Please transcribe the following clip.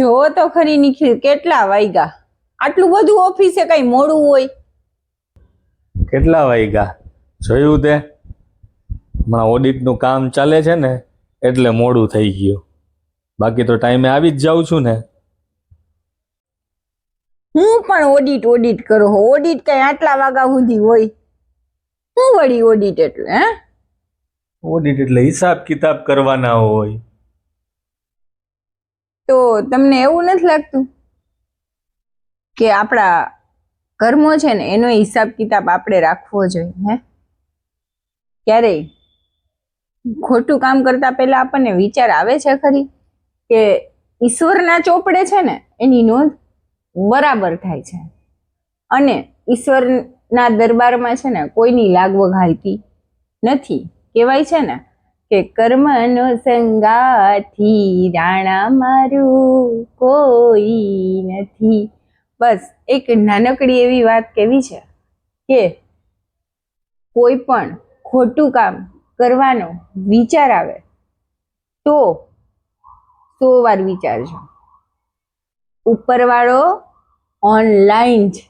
જોવો તો ખરી નિખિલ, કેટલા વાગ્યા? આટલું બધું ઓફિસે કઈ મોડું હોય? કેટલા વાગ્યા જોયું તે? હમણાં ઓડિટનું કામ ચાલે છે ને એટલે મોડું થઈ ગયું, બાકી તો ટાઈમે આવી જ જાઉં છું ને. હું પણ ઓડિટ કરો હો. ઓડિટ કઈ આટલા વાગ્યા સુધી હોય? હું વળી ઓડિટ એટલે હે? ઓડિટ એટલે હિસાબ કિતાબ કરવાના હોય. તો તમને એવું નથી લાગતું કે આપણા કર્મો છે ને એનો હિસાબ કિતાબ આપણે રાખવો જોઈએ? હે, ક્યારેય ખોટું કામ કરતા પહેલા આપણને વિચાર આવે છે ખરી કે ઈશ્વરના ચોપડે છે ને એની નોંધ બરાબર થાય છે, અને ઈશ્વરના દરબારમાં છે ને કોઈની લાગવગ હાલતી નથી. કહેવાય છે ને કે કર્મનો સંગાથી રાણા મારું કોઈ નથી. બસ એક નાનકડી એવી વાત કેવી છે કે કોઈ પણ ખોટું કામ કરવાનો વિચાર આવે તો 100 વાર વિચારજો. ઉપરવાળો ઓનલાઈન છે.